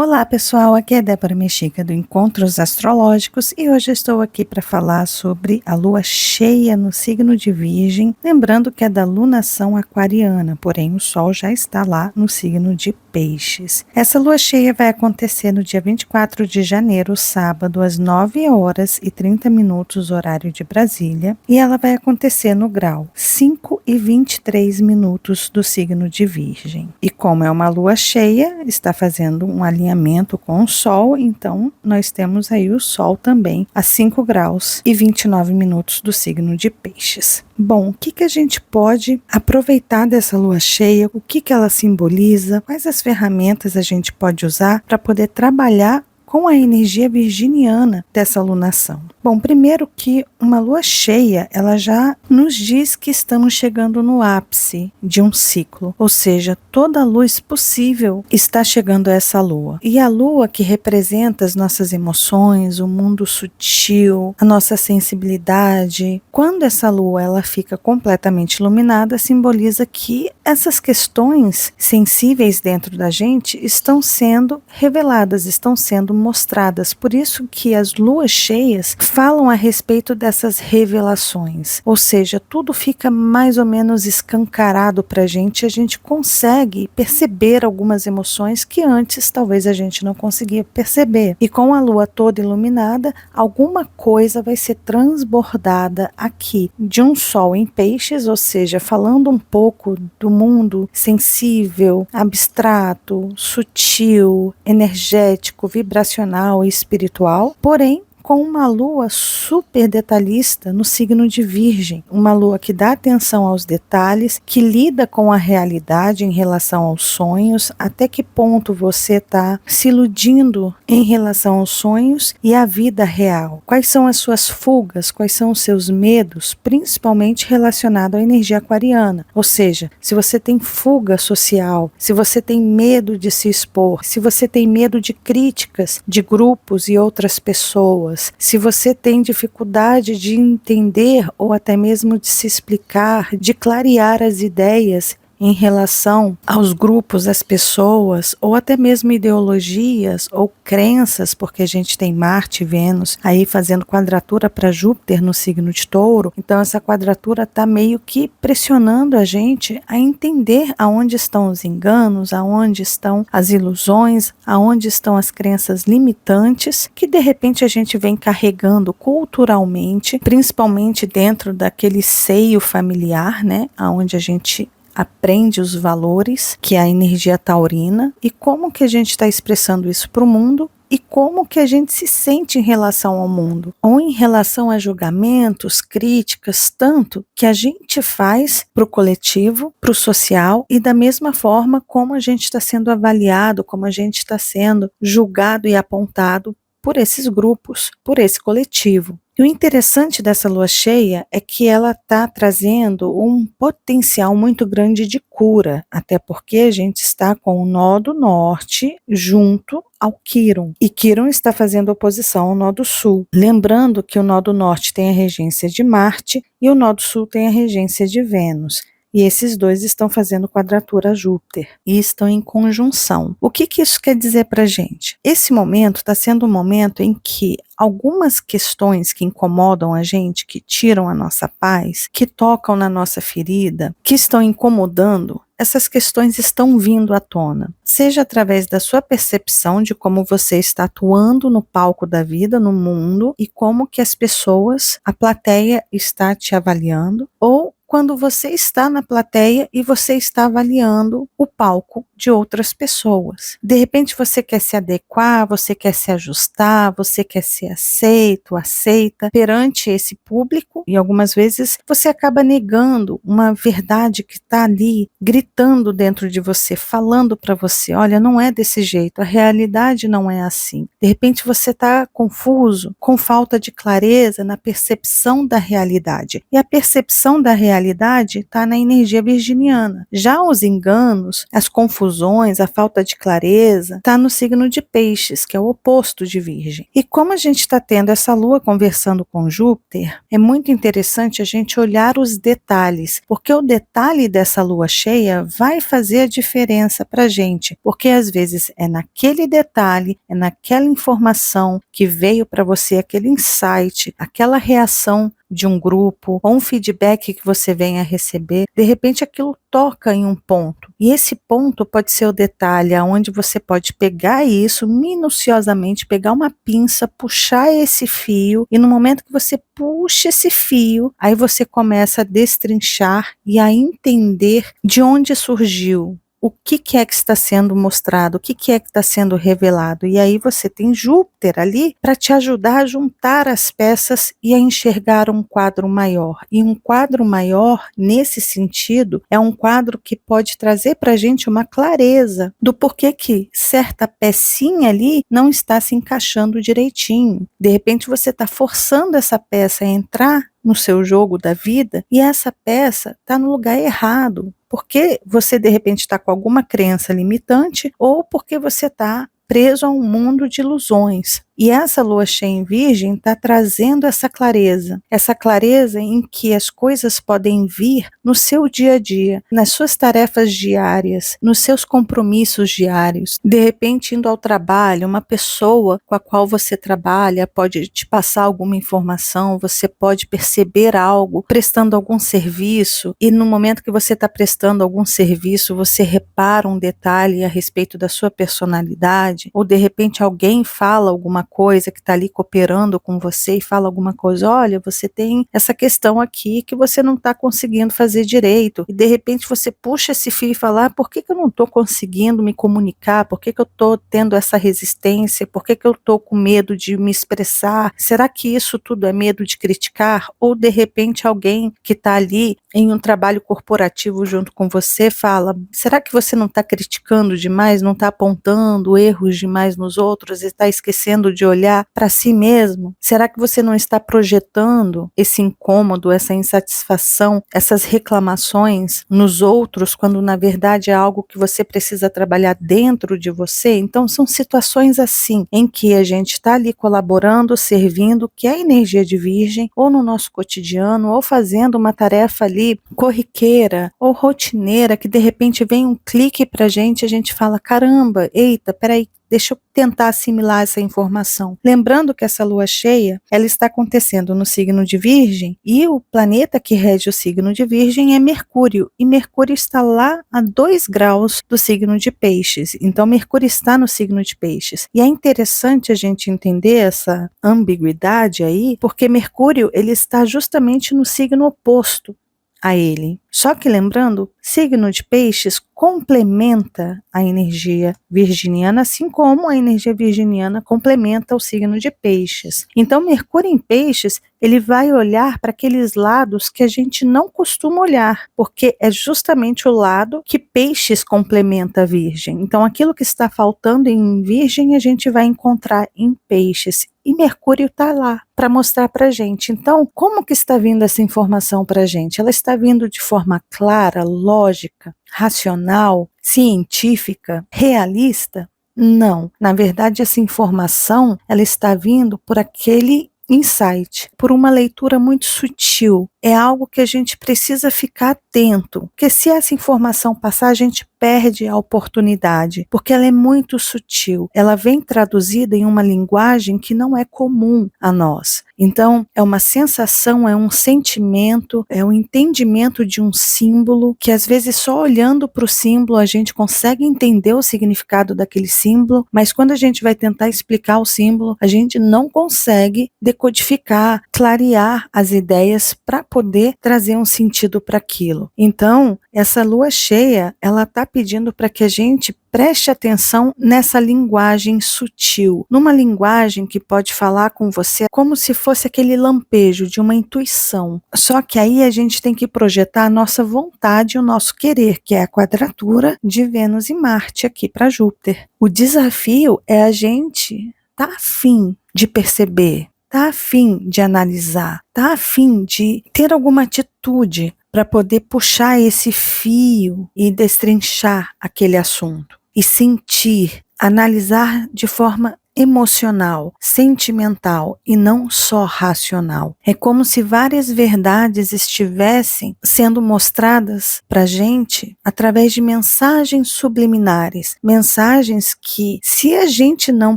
Olá pessoal, aqui é Débora Mexica do Encontros Astrológicos e hoje estou aqui para falar sobre a lua cheia no signo de Virgem, lembrando que é da lunação aquariana, porém o sol já está lá no signo de Peixes. Essa lua cheia vai acontecer no dia 24 de janeiro, sábado, às 9 horas e 30 minutos, horário de Brasília, e ela vai acontecer no grau 5 e 23 minutos do signo de Virgem. E como é uma lua cheia, está fazendo um alinhamento com o Sol, então nós temos aí o Sol também a 5 graus e 29 minutos do signo de Peixes. Bom, o que a gente pode aproveitar dessa lua cheia? O que ela simboliza? Quais as ferramentas a gente pode usar para poder trabalhar com a energia virginiana dessa lunação? Bom, primeiro que uma lua cheia, ela já nos diz que estamos chegando no ápice de um ciclo, ou seja, toda a luz possível está chegando a essa lua. E a lua que representa as nossas emoções, o mundo sutil, a nossa sensibilidade, quando essa lua ela fica completamente iluminada, simboliza que essas questões sensíveis dentro da gente estão sendo reveladas, estão sendo mostradas. Por isso que as luas cheias falam a respeito dessas revelações, ou seja, tudo fica mais ou menos escancarado para a gente consegue perceber algumas emoções que antes talvez a gente não conseguia perceber. E com a lua toda iluminada, alguma coisa vai ser transbordada aqui de um sol em Peixes, ou seja, falando um pouco do mundo sensível, abstrato, sutil, energético, vibracional e espiritual, porém com uma lua super detalhista no signo de Virgem, uma lua que dá atenção aos detalhes, que lida com a realidade em relação aos sonhos, até que ponto você está se iludindo em relação aos sonhos e à vida real. Quais são as suas fugas, quais são os seus medos, principalmente relacionado à energia aquariana, ou seja, se você tem fuga social, se você tem medo de se expor, se você tem medo de críticas de grupos e outras pessoas, se você tem dificuldade de entender ou até mesmo de se explicar, de clarear as ideias em relação aos grupos, às pessoas, ou até mesmo ideologias ou crenças, porque a gente tem Marte e Vênus aí fazendo quadratura para Júpiter no signo de Touro, então essa quadratura está meio que pressionando a gente a entender aonde estão os enganos, aonde estão as ilusões, aonde estão as crenças limitantes, que de repente a gente vem carregando culturalmente, principalmente dentro daquele seio familiar, né, aonde a gente aprende os valores, que é a energia taurina, e como que a gente está expressando isso para o mundo e como que a gente se sente em relação ao mundo, ou em relação a julgamentos, críticas, tanto que a gente faz para o coletivo, para o social, e da mesma forma como a gente está sendo avaliado, como a gente está sendo julgado e apontado por esses grupos, por esse coletivo. E o interessante dessa lua cheia é que ela está trazendo um potencial muito grande de cura, até porque a gente está com o nó do norte junto ao Quirón, e Quirón está fazendo oposição ao nó do sul. Lembrando que o nó do norte tem a regência de Marte e o nó do sul tem a regência de Vênus. E esses dois estão fazendo quadratura a Júpiter e estão em conjunção. O que isso quer dizer para a gente? Esse momento está sendo um momento em que algumas questões que incomodam a gente, que tiram a nossa paz, que tocam na nossa ferida, que estão incomodando, essas questões estão vindo à tona, seja através da sua percepção de como você está atuando no palco da vida, no mundo, e como que as pessoas, a plateia está te avaliando, ou quando você está na plateia e você está avaliando o palco de outras pessoas. De repente você quer se adequar, você quer se ajustar, você quer ser aceito, aceita perante esse público, e algumas vezes você acaba negando uma verdade que está ali, gritando dentro de você, falando para você, olha, não é desse jeito, a realidade não é assim. De repente você está confuso, com falta de clareza na percepção da realidade. E a percepção da realidade realidade está na energia virginiana. Já os enganos, as confusões, a falta de clareza, está no signo de Peixes, que é o oposto de Virgem. E como a gente está tendo essa lua conversando com Júpiter, é muito interessante a gente olhar os detalhes, porque o detalhe dessa lua cheia vai fazer a diferença para a gente, porque às vezes é naquele detalhe, é naquela informação que veio para você aquele insight, aquela reação de um grupo, ou um feedback que você venha receber, de repente aquilo toca em um ponto. E esse ponto pode ser o detalhe onde você pode pegar isso minuciosamente, pegar uma pinça, puxar esse fio, e no momento que você puxa esse fio, aí você começa a destrinchar e a entender de onde surgiu. O que é que está sendo mostrado, o que é que está sendo revelado, e aí você tem Júpiter ali para te ajudar a juntar as peças e a enxergar um quadro maior, e um quadro maior, nesse sentido, é um quadro que pode trazer para a gente uma clareza do porquê que certa pecinha ali não está se encaixando direitinho. De repente você está forçando essa peça a entrar no seu jogo da vida, e essa peça está no lugar errado, porque você de repente está com alguma crença limitante, ou porque você está preso a um mundo de ilusões. E essa lua cheia em Virgem está trazendo essa clareza em que as coisas podem vir no seu dia a dia, nas suas tarefas diárias, nos seus compromissos diários. De repente, indo ao trabalho, uma pessoa com a qual você trabalha pode te passar alguma informação, você pode perceber algo, prestando algum serviço, e no momento que você está prestando algum serviço, você repara um detalhe a respeito da sua personalidade, ou de repente alguém fala alguma coisa que está ali cooperando com você e fala alguma coisa, olha, você tem essa questão aqui que você não está conseguindo fazer direito, e de repente você puxa esse fio e fala, por que eu não estou conseguindo me comunicar, por que eu estou tendo essa resistência, por que eu estou com medo de me expressar, será que isso tudo é medo de criticar? Ou de repente alguém que está ali em um trabalho corporativo junto com você fala, será que você não está criticando demais, não está apontando erros demais nos outros e está esquecendo de olhar para si mesmo? Será que você não está projetando esse incômodo, essa insatisfação, essas reclamações nos outros, quando na verdade é algo que você precisa trabalhar dentro de você? Então são situações assim, em que a gente está ali colaborando, servindo, que é a energia de Virgem, ou no nosso cotidiano, ou fazendo uma tarefa ali corriqueira, ou rotineira, que de repente vem um clique pra gente, a gente fala, caramba, eita, peraí, deixa eu tentar assimilar essa informação. Lembrando que essa lua cheia, ela está acontecendo no signo de Virgem, e o planeta que rege o signo de Virgem é Mercúrio, e Mercúrio está lá a 2 graus do signo de Peixes. Então Mercúrio está no signo de Peixes. E é interessante a gente entender essa ambiguidade aí, porque Mercúrio, ele está justamente no signo oposto a ele. Só que lembrando, signo de Peixes complementa a energia virginiana, assim como a energia virginiana complementa o signo de Peixes. Então, Mercúrio em Peixes, ele vai olhar para aqueles lados que a gente não costuma olhar, porque é justamente o lado que Peixes complementa a Virgem. Então, aquilo que está faltando em Virgem, a gente vai encontrar em Peixes. E Mercúrio está lá para mostrar para a gente. Então, como que está vindo essa informação para a gente? Ela está vindo de forma clara, lógica, racional, científica, realista? Não. Na verdade, essa informação, ela está vindo por aquele insight, por uma leitura muito sutil. É algo que a gente precisa ficar atento, porque se essa informação passar, a gente perde a oportunidade, porque ela é muito sutil, ela vem traduzida em uma linguagem que não é comum a nós. Então, é uma sensação, é um sentimento, é um entendimento de um símbolo, que às vezes só olhando para o símbolo a gente consegue entender o significado daquele símbolo, mas quando a gente vai tentar explicar o símbolo, a gente não consegue decodificar, clarear as ideias para poder trazer um sentido para aquilo. Então, essa lua cheia, ela está pedindo para que a gente preste atenção nessa linguagem sutil, numa linguagem que pode falar com você como se fosse aquele lampejo de uma intuição. Só que aí a gente tem que projetar a nossa vontade e o nosso querer, que é a quadratura de Vênus e Marte aqui para Júpiter. O desafio é a gente estar afim de perceber, tá a fim de analisar, tá a fim de ter alguma atitude para poder puxar esse fio e destrinchar aquele assunto e sentir, analisar de forma emocional, sentimental e não só racional. É como se várias verdades estivessem sendo mostradas para a gente através de mensagens subliminares, mensagens que, se a gente não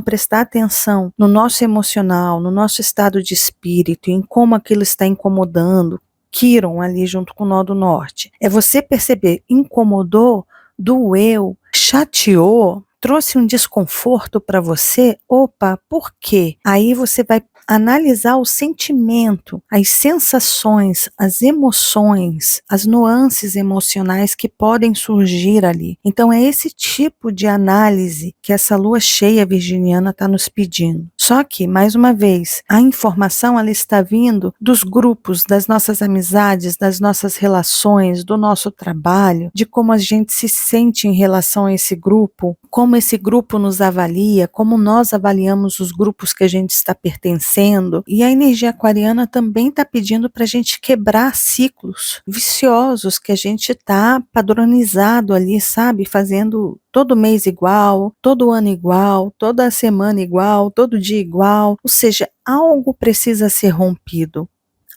prestar atenção no nosso emocional, no nosso estado de espírito, em como aquilo está incomodando, Quiron ali junto com o nó do norte, é você perceber, incomodou, doeu, chateou, trouxe um desconforto para você, opa, por quê? Aí você vai analisar o sentimento, as sensações, as emoções, as nuances emocionais que podem surgir ali. Então é esse tipo de análise que essa lua cheia virginiana está nos pedindo. Só que, mais uma vez, a informação ela está vindo dos grupos, das nossas amizades, das nossas relações, do nosso trabalho, de como a gente se sente em relação a esse grupo, como esse grupo nos avalia, como nós avaliamos os grupos que a gente está pertencendo. E a energia aquariana também está pedindo para a gente quebrar ciclos viciosos que a gente está padronizado ali, sabe? Fazendo todo mês igual, todo ano igual, toda semana igual, todo dia igual. Ou seja, algo precisa ser rompido.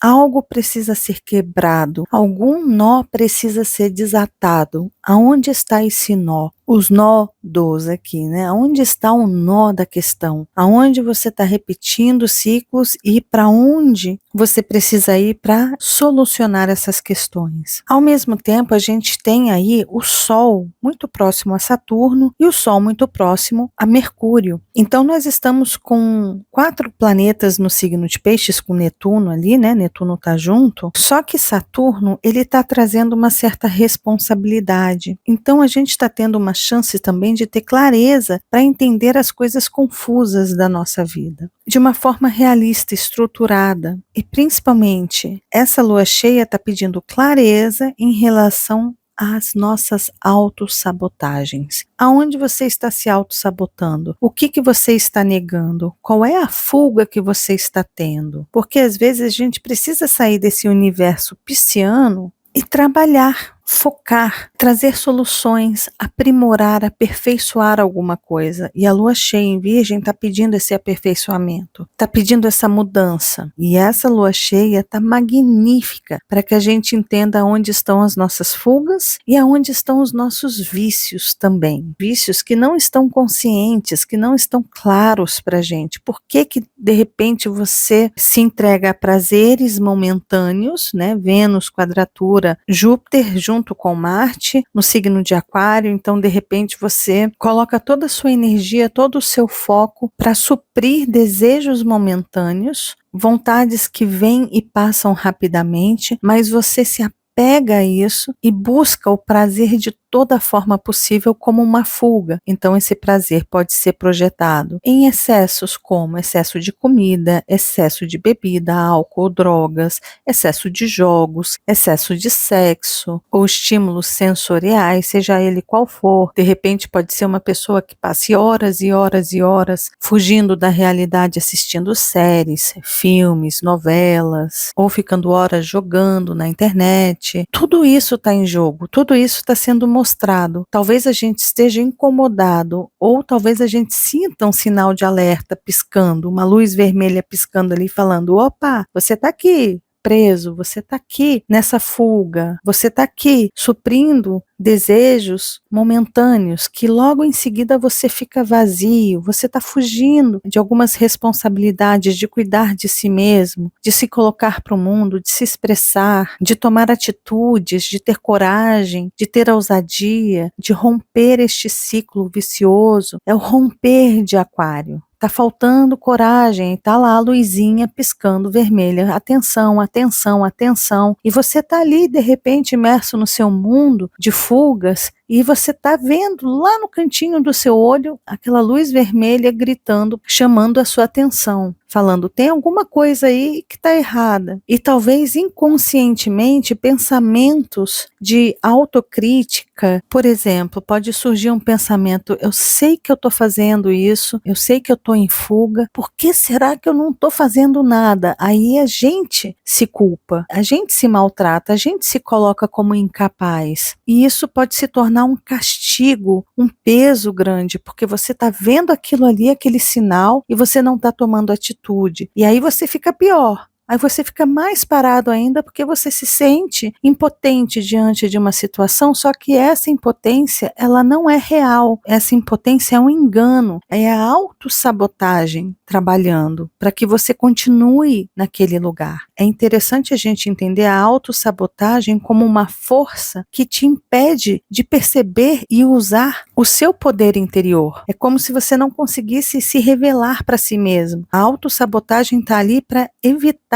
Algo precisa ser quebrado, algum nó precisa ser desatado. Aonde está esse nó? Os nodos aqui, né? Aonde está o nó da questão? Aonde você está repetindo ciclos e para onde você precisa ir para solucionar essas questões? Ao mesmo tempo, a gente tem aí o Sol muito próximo a Saturno e o Sol muito próximo a Mercúrio. Então, nós estamos com 4 planetas no signo de Peixes, com Netuno ali, né? Netuno está junto. Só que Saturno, ele está trazendo uma certa responsabilidade. Então, a gente está tendo uma chance também de ter clareza para entender as coisas confusas da nossa vida, de uma forma realista, estruturada. E, principalmente, essa lua cheia está pedindo clareza em relação às nossas autossabotagens. Aonde você está se autossabotando? O que você está negando? Qual é a fuga que você está tendo? Porque, às vezes, a gente precisa sair desse universo pisciano e trabalhar, focar, trazer soluções, aprimorar, aperfeiçoar alguma coisa. E a lua cheia em Virgem está pedindo esse aperfeiçoamento, está pedindo essa mudança. E essa lua cheia está magnífica para que a gente entenda onde estão as nossas fugas e aonde estão os nossos vícios também. Vícios que não estão conscientes, que não estão claros para a gente. Por que de repente você se entrega a prazeres momentâneos, né? Vênus, quadratura, Júpiter junto com Marte no signo de Aquário, então de repente você coloca toda a sua energia, todo o seu foco para suprir desejos momentâneos, vontades que vêm e passam rapidamente, mas você se apega a isso e busca o prazer de toda forma possível como uma fuga. Então esse prazer pode ser projetado em excessos como excesso de comida, excesso de bebida, álcool, drogas, excesso de jogos, excesso de sexo ou estímulos sensoriais, seja ele qual for. De repente pode ser uma pessoa que passe horas e horas e horas fugindo da realidade assistindo séries, filmes, novelas ou ficando horas jogando na internet. Tudo isso está em jogo, tudo isso está sendo mostrado. Talvez a gente esteja incomodado ou talvez a gente sinta um sinal de alerta piscando, uma luz vermelha piscando ali falando, opa, você está aqui preso, você está aqui nessa fuga, você está aqui suprindo desejos momentâneos que logo em seguida você fica vazio, você está fugindo de algumas responsabilidades de cuidar de si mesmo, de se colocar para o mundo, de se expressar, de tomar atitudes, de ter coragem, de ter ousadia, de romper este ciclo vicioso. É o romper de Aquário. Tá faltando coragem, tá lá a luzinha piscando vermelha, atenção, atenção, atenção, e você tá ali de repente imerso no seu mundo de fugas e você está vendo lá no cantinho do seu olho aquela luz vermelha gritando, chamando a sua atenção, falando, tem alguma coisa aí que está errada. E talvez inconscientemente pensamentos de autocrítica, por exemplo, pode surgir um pensamento, eu sei que eu estou fazendo isso, eu sei que eu estou em fuga, por que será que eu não estou fazendo nada? Aí a gente se culpa, a gente se maltrata, a gente se coloca como incapaz. E isso pode se tornar um castigo, um peso grande, porque você está vendo aquilo ali, aquele sinal, e você não está tomando atitude. E aí você fica pior. Aí você fica mais parado ainda porque você se sente impotente diante de uma situação, só que essa impotência, ela não é real. Essa impotência é um engano, é a autossabotagem trabalhando para que você continue naquele lugar. É interessante a gente entender a autossabotagem como uma força que te impede de perceber e usar o seu poder interior. É como se você não conseguisse se revelar para si mesmo. A autossabotagem está ali para evitar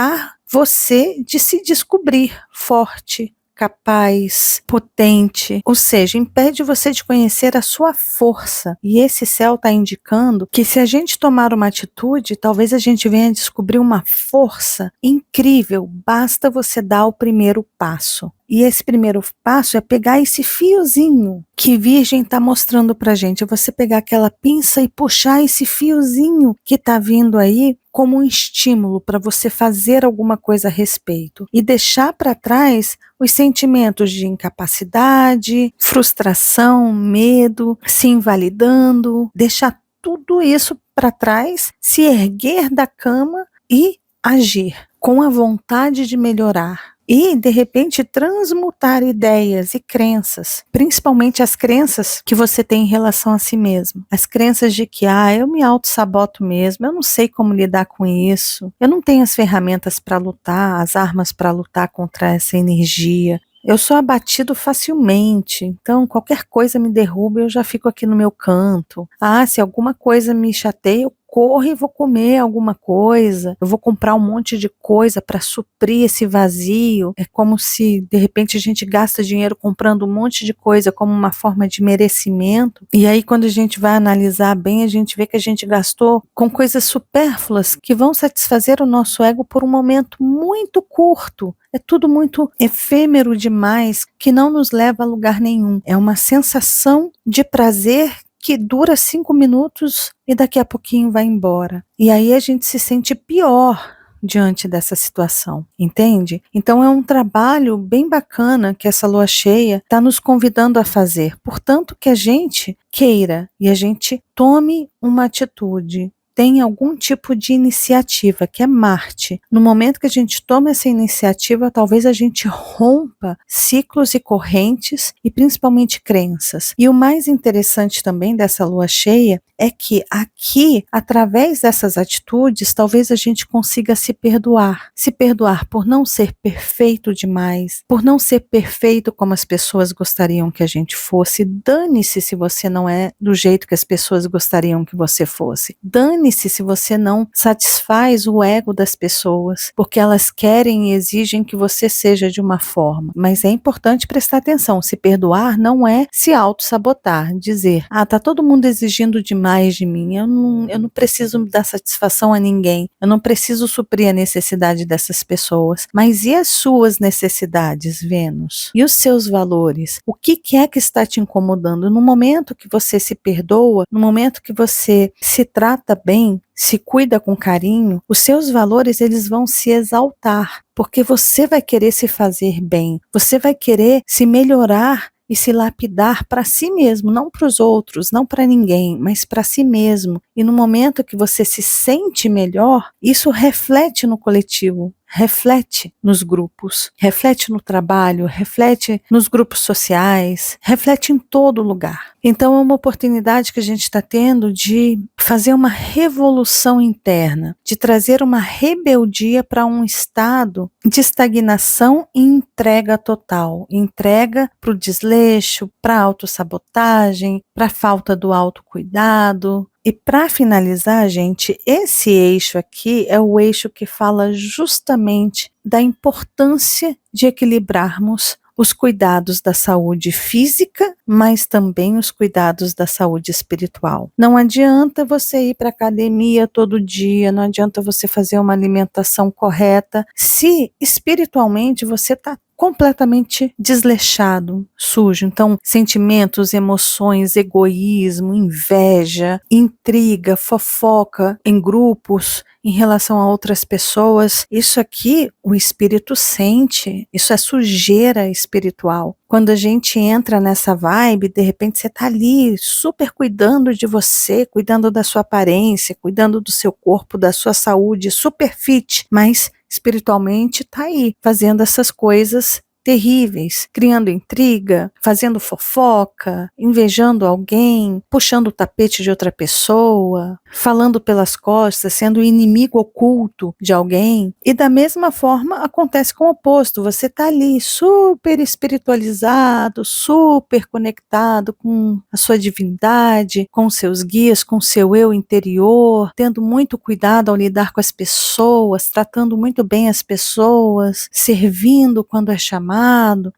você de se descobrir forte, capaz, potente, ou seja, impede você de conhecer a sua força. E esse céu está indicando que se a gente tomar uma atitude, talvez a gente venha descobrir uma força incrível, basta você dar o primeiro passo. E esse primeiro passo é pegar esse fiozinho que Virgem está mostrando para a gente, é você pegar aquela pinça e puxar esse fiozinho que está vindo aí como um estímulo para você fazer alguma coisa a respeito e deixar para trás os sentimentos de incapacidade, frustração, medo, se invalidando, deixar tudo isso para trás, se erguer da cama e agir com a vontade de melhorar. E, de repente, transmutar ideias e crenças, principalmente as crenças que você tem em relação a si mesmo. As crenças de que, eu me auto-saboto mesmo, eu não sei como lidar com isso, eu não tenho as ferramentas para lutar, as armas para lutar contra essa energia. Eu sou abatido facilmente, então qualquer coisa me derruba e eu já fico aqui no meu canto. Se alguma coisa me chateia, eu corro e vou comer alguma coisa, eu vou comprar um monte de coisa para suprir esse vazio. É como se de repente a gente gasta dinheiro comprando um monte de coisa como uma forma de merecimento, e aí quando a gente vai analisar bem, a gente vê que a gente gastou com coisas supérfluas que vão satisfazer o nosso ego por um momento muito curto. É tudo muito efêmero demais, que não nos leva a lugar nenhum. É uma sensação de prazer que dura 5 minutos e daqui a pouquinho vai embora. E aí a gente se sente pior diante dessa situação, entende? Então é um trabalho bem bacana que essa lua cheia está nos convidando a fazer. Portanto, que a gente queira e a gente tome uma atitude, tem algum tipo de iniciativa, que é Marte. No momento que a gente toma essa iniciativa, talvez a gente rompa ciclos e correntes e principalmente crenças. E o mais interessante também dessa lua cheia é que aqui, através dessas atitudes, talvez a gente consiga se perdoar. Se perdoar por não ser perfeito demais, por não ser perfeito como as pessoas gostariam que a gente fosse. Dane-se se você não é do jeito que as pessoas gostariam que você fosse. Dane-se se você não satisfaz o ego das pessoas, porque elas querem e exigem que você seja de uma forma. Mas é importante prestar atenção, se perdoar não é se auto-sabotar, dizer, tá todo mundo exigindo demais de mim, eu não preciso dar satisfação a ninguém, eu não preciso suprir a necessidade dessas pessoas. Mas e as suas necessidades, Vênus? E os seus valores? O que é que está te incomodando? No momento que você se perdoa, no momento que você se trata bem, se cuida com carinho, os seus valores eles vão se exaltar, porque você vai querer se fazer bem, você vai querer se melhorar e se lapidar para si mesmo, não para os outros, não para ninguém, mas para si mesmo. E no momento que você se sente melhor, isso reflete no coletivo, reflete nos grupos, reflete no trabalho, reflete nos grupos sociais, reflete em todo lugar. Então é uma oportunidade que a gente está tendo de fazer uma revolução interna, de trazer uma rebeldia para um estado de estagnação e entrega total, entrega para o desleixo, para a autossabotagem, para a falta do autocuidado. E para finalizar, gente, esse eixo aqui é o eixo que fala justamente da importância de equilibrarmos os cuidados da saúde física, mas também os cuidados da saúde espiritual. Não adianta você ir para a academia todo dia, não adianta você fazer uma alimentação correta, se espiritualmente você está completamente desleixado, sujo. Então, sentimentos, emoções, egoísmo, inveja, intriga, fofoca em grupos, em relação a outras pessoas, isso aqui o espírito sente, isso é sujeira espiritual. Quando a gente entra nessa vibe, de repente você está ali super cuidando de você, cuidando da sua aparência, cuidando do seu corpo, da sua saúde, super fit, mas espiritualmente está aí, fazendo essas coisas terríveis, criando intriga, fazendo fofoca, invejando alguém, puxando o tapete de outra pessoa, falando pelas costas, sendo o inimigo oculto de alguém. E da mesma forma acontece com o oposto, você está ali super espiritualizado, super conectado com a sua divindade, com seus guias, com seu eu interior, tendo muito cuidado ao lidar com as pessoas, tratando muito bem as pessoas, servindo quando é chamado,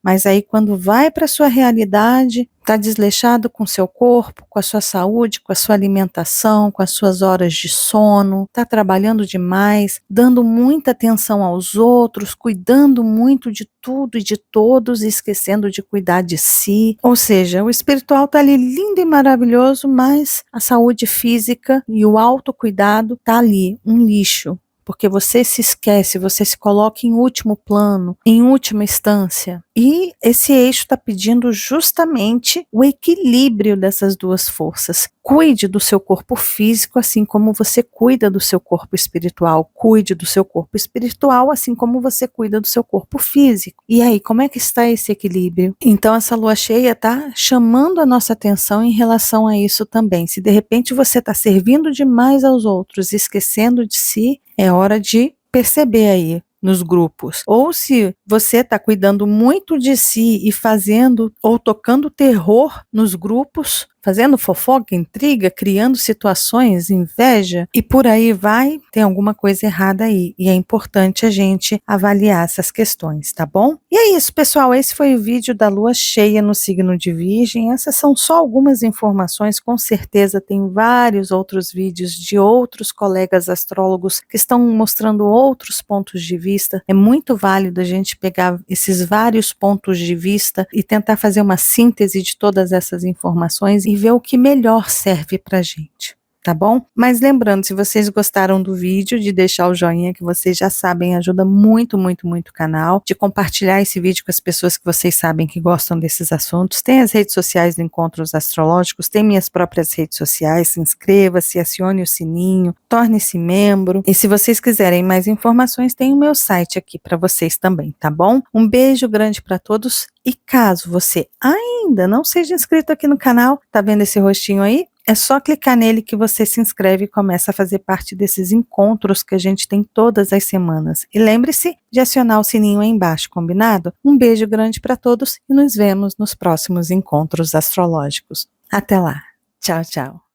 mas aí quando vai para a sua realidade, está desleixado com o seu corpo, com a sua saúde, com a sua alimentação, com as suas horas de sono, está trabalhando demais, dando muita atenção aos outros, cuidando muito de tudo e de todos, esquecendo de cuidar de si. Ou seja, o espiritual está ali lindo e maravilhoso, mas a saúde física e o autocuidado está ali, um lixo. Porque você se esquece, você se coloca em último plano, em última instância. E esse eixo está pedindo justamente o equilíbrio dessas duas forças. Cuide do seu corpo físico, assim como você cuida do seu corpo espiritual. Cuide do seu corpo espiritual, assim como você cuida do seu corpo físico. E aí, como é que está esse equilíbrio? Então, essa lua cheia está chamando a nossa atenção em relação a isso também. Se de repente você está servindo demais aos outros, esquecendo de si, é hora de perceber aí nos grupos. Ou se você está cuidando muito de si e fazendo ou tocando terror nos grupos, fazendo fofoca, intriga, criando situações, inveja e por aí vai, tem alguma coisa errada aí. E é importante a gente avaliar essas questões, tá bom? E é isso, pessoal. Esse foi o vídeo da lua cheia no signo de Virgem. Essas são só algumas informações. Com certeza tem vários outros vídeos de outros colegas astrólogos que estão mostrando outros pontos de vista. É muito válido a gente pegar esses vários pontos de vista e tentar fazer uma síntese de todas essas informações e ver o que melhor serve pra gente, tá bom? Mas lembrando, se vocês gostaram do vídeo, de deixar o joinha, que vocês já sabem, ajuda muito, muito, muito o canal, de compartilhar esse vídeo com as pessoas que vocês sabem que gostam desses assuntos. Tem as redes sociais do Encontros Astrológicos, tem minhas próprias redes sociais, se inscreva-se, acione o sininho, torne-se membro, e se vocês quiserem mais informações, tem o meu site aqui para vocês também, tá bom? Um beijo grande para todos, e caso você ainda não seja inscrito aqui no canal, tá vendo esse rostinho aí? É só clicar nele que você se inscreve e começa a fazer parte desses encontros que a gente tem todas as semanas. E lembre-se de acionar o sininho aí embaixo, combinado? Um beijo grande para todos e nos vemos nos próximos encontros astrológicos. Até lá. Tchau, tchau.